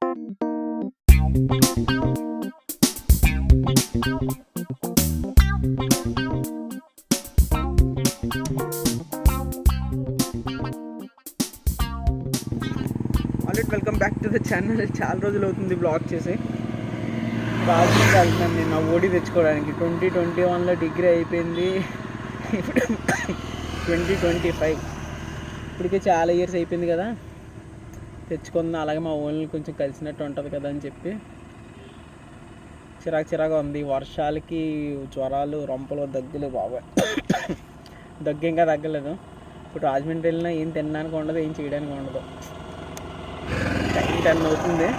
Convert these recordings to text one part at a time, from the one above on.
Welcome back to the channel. చాలా రోజులు అవుతుంది బ్లాగ్ చేసి. రాజుకి వెళ్తున్నాను నేను నా ఓడి తెచ్చుకోవడానికి. 2021లో డిగ్రీ అయిపోయింది, ఇప్పుడు 2025. ఇప్పటికే చాలా ఇయర్స్ అయిపోయింది కదా, తెచ్చుకుందాం. అలాగే మా ఓన్లు కొంచెం కలిసినట్టు ఉంటుంది కదా అని చెప్పి చిరాగా ఉంది. వర్షాలకి జ్వరాలు, రొంపలు, దగ్గులు బాబాయ్. దగ్గు ఇంకా తగ్గలేదు. ఇప్పుడు రాజమండ్రి వెళ్ళినా ఏం తినడానికి ఉండదు, ఏం చేయడానికి ఉండదు. టైం 10 అవుతుంది,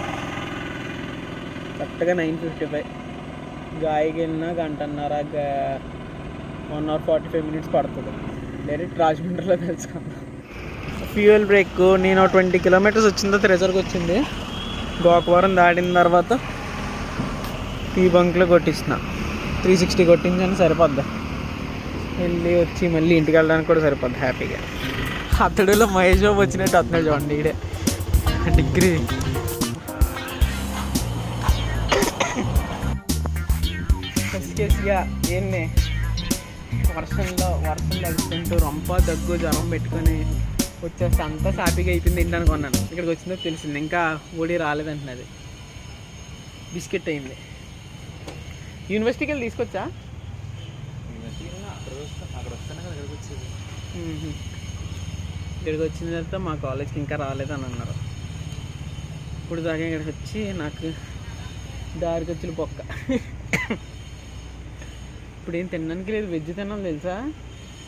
కరెక్ట్గా 9:55. గాయకి వెళ్ళినా గంటన్నర 1 hour 45 minutes పడుతుంది. డైరెక్ట్ రాజమండ్రిలో తెలుసుకుందాం. ఫ్యూయల్ బ్రేక్ నేను 20 kilometers వచ్చిన తర్వాత రిజర్వ్కి వచ్చింది. గోకవరం దాటిన తర్వాత టీ బంక్లో కొట్టించిన 360 కొట్టించాను, సరిపోద్ది. వెళ్ళి వచ్చి మళ్ళీ ఇంటికి వెళ్ళడానికి కూడా సరిపోద్ది హ్యాపీగా. అతడిలో మహేష్ బాబు వచ్చినట్టు అతను చూడండి, ఈడే డిగ్రీ. కేసుగా ఏంటి వర్షం తడుచుకుంటూ రొంప, దగ్గు, జ్వరం పెట్టుకొని వచ్చేస్తే అంతా హ్యాపీగా అయిపోయింది. ఏంటి అనుకున్నాను, ఇక్కడికి వచ్చిందో తెలిసింది ఇంకా ఓడి రాలేదంటున్నది. బిస్కెట్ అయింది. యూనివర్సిటీకి వెళ్ళి తీసుకొచ్చా. ఇక్కడికి వచ్చిన తర్వాత మా కాలేజ్కి ఇంకా రాలేదని అన్నారు. ఇప్పుడు దాకా ఇక్కడికి వచ్చి నాకు దారికి వచ్చిన పొక్క. ఇప్పుడు ఏం తినడానికి లేదు, వెజ్ తినాలి తెలుసా.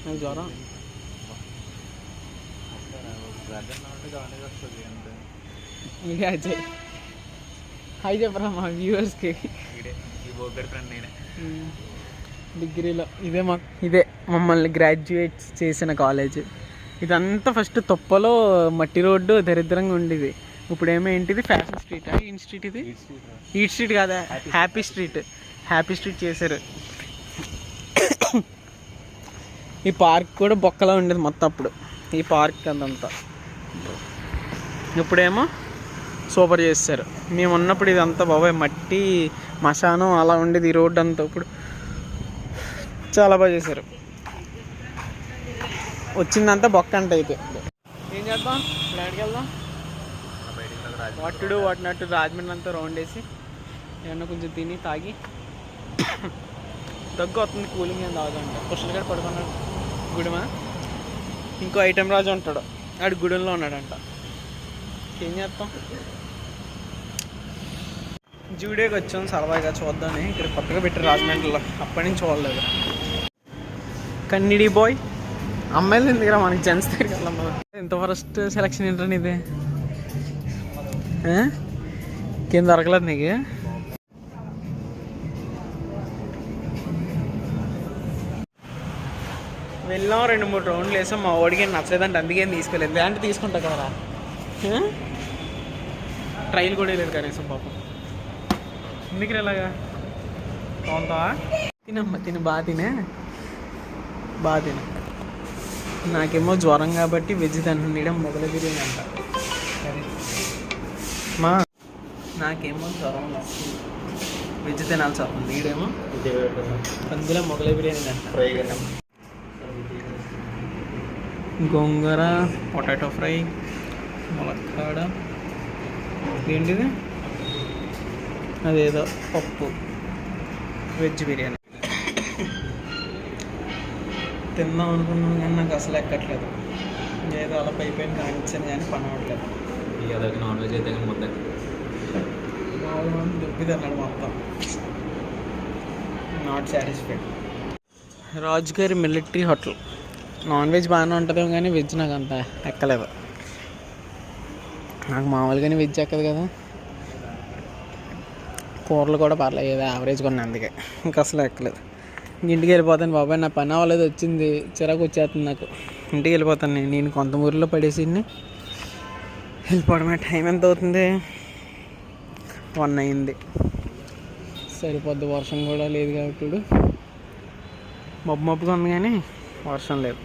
నాకు జ్వరం. ఇదే అజయ్, హాయ్ చెప్పరా మా వ్యూవర్స్కి. డిగ్రీలో ఇదే మమ్మల్ని గ్రాడ్యుయేట్ చేసిన కాలేజ్. ఇదంతా ఫస్ట్ తొప్పలో మట్టి రోడ్డు దరిద్రంగా ఉండేది. ఇప్పుడు ఏంటిది ఫ్యాషన్ స్ట్రీట్, ఈన్ స్ట్రీట్. ఇది ఈట్ స్ట్రీట్ కాదా, హ్యాపీ స్ట్రీట్ చేశారు. ఈ పార్క్ కూడా బొక్కలా ఉండేది మొత్తం అప్పుడు, ఈ పార్క్ అదంతా. ఇప్పుడేమో సూపర్ చేస్తారు. మేము ఉన్నప్పుడు ఇదంతా బాబాయ్ మట్టి మశానం అలా ఉండేది ఈ రోడ్డు అంతా. ఇప్పుడు చాలా బాగా చేశారు. వచ్చిందంతా బొక్క అంటే. అయితే ఏం చేద్దాం, ఫ్లాట్కి వెళ్దాం. What to do what not to. Rajahmundry అంతా రౌండ్ వేసి ఏమన్నా కొంచెం తిని తాగి. దగ్గు వస్తుంది, కూలింగ్ ఏం తాగుతుంట. పుష్కర్ పడుకున్నాడు గుడిమా. ఇంకో ఐటెం రాజు ఉంటాడు, ఆడు గుడిలో ఉన్నాడంట. ఏం చేస్తాం. జూడియోకి వచ్చాం సరదాగా చూద్దామని. ఇక్కడ కొత్తగా పెట్టారు రాజమండ్రిలో, అప్పటి నుంచి చూడలేదు. కన్నిడి బాయ్ అమ్మాయిలు ఎందుకురా, మనకి జెంట్స్ దగ్గరికి వెళ్ళాం. ఎంత ఫస్ట్ సెలక్షన్ ఏంటని ఇది కింద దొరకలేదు నీకు. వెళ్ళాం, 2-3 రౌండ్లు వేసాం. మా వాడికి నచ్చలేదంటే అందుకేం తీసుకోలేదు. అంటే తీసుకుంటా కదా, ట్రైల్ కూడా లేదు కనీసం పాపం. ఎందుకు ఇలాగా బాగుంటావా. తినమ్మా, బాగా తిన. నాకేమో జ్వరం కాబట్టి వెజ్ తినడం మొగల బిర్యానీ అంట. మా నాకేమో జ్వరం వస్తుంది, వెజ్ తినాల్సి వస్తుంది. వీడేమో అందులో మొగల బిర్యానీ అంట. గోంగూర, పొటాటో ఫ్రై, ములక్కాడ, ఏంటిది అదేదో పప్పు, వెజ్ బిర్యానీ. తిందాం అనుకున్నాను కానీ నాకు అసలు ఎక్కట్లేదు. ఏదో అలా పైన కానిచ్చాను కానీ పని అవ్వట్లేదు. అదొక నాన్ వెజ్ అయితే కానీ ముద్ద దుబ్బి తిన్నాడు మొత్తం. Not satisfied. రాజుగారి మిలిటరీ హోటల్. నాన్ వెజ్ బాగానే ఉంటుందేమో కానీ వెజ్ నాకు అంత ఎక్కలేదు. నాకు మామూలుగానే వెజ్ ఎక్కదు కదా. కూరలు కూడా పర్లేదు, ఏదో యావరేజ్గా ఉన్నాయి, అందుకే ఇంకా అసలు ఎక్కలేదు. ఇంటికి వెళ్ళిపోతాను బాబాయ్, నా పని అవ్వలేదు, వచ్చింది చిరాకు వచ్చేస్తుంది నాకు. ఇంటికి వెళ్ళిపోతాను నేను కొంత ఊరిలో పడేసి వెళ్ళిపోవడమే. టైం ఎంత అవుతుంది, 1 అయింది. సరిపోద్ది. వర్షం కూడా లేదు కాబట్టి ఇప్పుడు మబ్బుగా ఉంది కానీ వర్షం లేదు.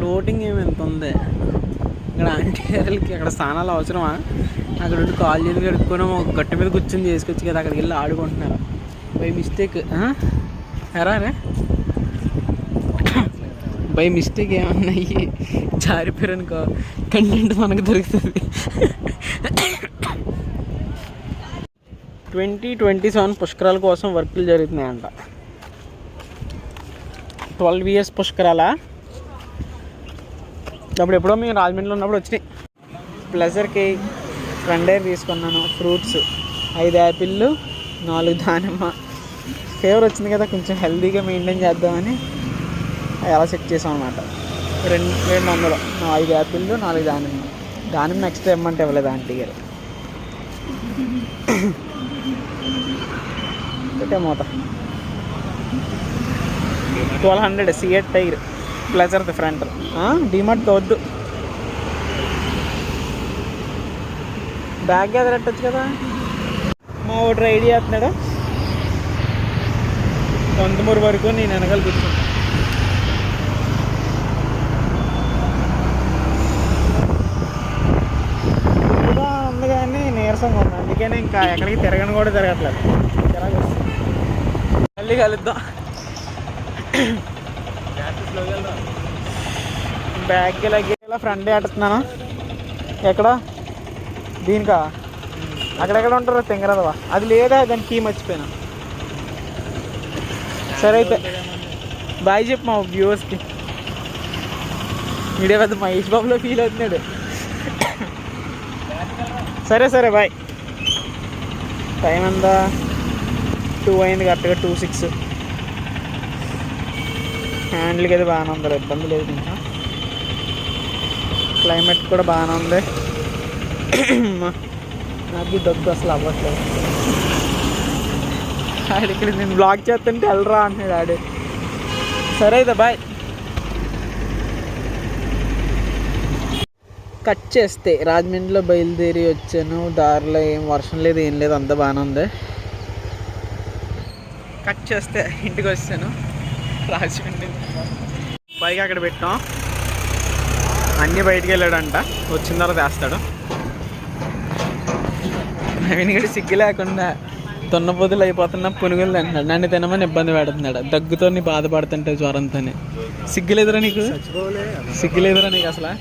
ఫ్లోటింగ్ ఏమి ఎంత ఉంది ఇక్కడ ఆంటీకి అక్కడ స్థానాలు అవసరమా? అక్కడ ఉండి కాల్ చేసి కడుక్కొని ఒక గట్టు మీద కూర్చొని చేసుకోవచ్చు కదా, అక్కడికి వెళ్ళి ఆడుకుంటున్నారు బై మిస్టేక్. ఎరా రే బై మిస్టేక్ ఏమన్నా అయ్యి జారిపోయారు అనుకో కంటెంట్ మనకు దొరుకుతుంది. 2027 పుష్కరాల కోసం వర్కులు జరుగుతున్నాయంట. 12 years పుష్కరాలా? అప్పుడు ఎప్పుడో మేము రాజమండ్రిలో ఉన్నప్పుడు వచ్చినాయి. ప్లెజర్కి ఫ్రంట్ ఎయిర్ తీసుకున్నాను. ఫ్రూట్స్ 5 యాపిళ్ళు 4 దానిమ్మ. ఫేవర్ వచ్చింది కదా, కొంచెం హెల్తీగా మెయింటైన్ చేద్దామని అలా సెట్ చేసాం అనమాట. 200 5 యాపిళ్ళు 4 దానిమ్మ ఎక్స్ట్రా ఇమ్మంటే ఇవ్వలేదు ఆంటీ గారు. మూత 1200 C8 tyre pleasure front. DMart వద్దు, బ్యాగ్ అది పెట్టచ్చు కదా. మా వాడు రైడ్ చేస్తున్నాడు కొంతమూరు వరకు, నేను వెనకాల కూర్చుంటా. ఇప్పుడు ఉంది కానీ నీరసంగా ఉంది, అందుకని ఇంకా ఎక్కడికి తిరగని కూడా తిరగట్లేదు. మళ్ళీ కలుద్దాం. బ్యాగ్ లగేజ్లా ఫ్రంట్ ఆడుతున్నాను. ఎక్కడ దీనికా? అక్కడెక్కడ ఉంటారో తెంగరదవా, అది లేదా దాని కీ మర్చిపోయినా. సరే అయితే బాయ్ చెప్పు మా వ్యూవర్స్కి. వీడియో పెద్ద మహేష్ బాబులో ఫీల్ అవుతున్నాడు. సరే సరే బాయ్. టైం ఎంత? 2 అయింది కరెక్ట్గా. 2:06. హ్యాండిల్కి అయితే బాగానే ఉంది, ఇబ్బంది లేదు. ఇంకా క్లైమేట్ కూడా బాగానే ఉంది. నాకు దగ్గు అసలు అవ్వట్లేదు. ఆడికి నేను బ్లాక్ చేస్తుంటే వెళ్ళరా అంటున్నాడు ఆడు. సరే అయితే బాయ్. కట్ చేస్తే రాజమండ్రిలో బయలుదేరి వచ్చాను. దారిలో ఏం వర్షం లేదు, ఏం లేదు, అంతా బాగానే ఉంది. కట్ చేస్తే ఇంటికి వచ్చాను. రాజమండ్రి పైగా అక్కడ పెట్టాం. అన్నీ బయటికి వెళ్ళాడంట, వచ్చిన తర్వాత వేస్తాడు. నవీన్ గడి సిగ్గు లేకుండా దున్నపోతులు అయిపోతున్నా పునుగులు అంటున్నాడు. నన్ను తినమని ఇబ్బంది పెడుతున్నాడు. దగ్గుతో బాధపడుతుంటే జ్వరంతో. సిగ్గులేదురా నీకు? సిగ్గులేదురా నీకు అసలు?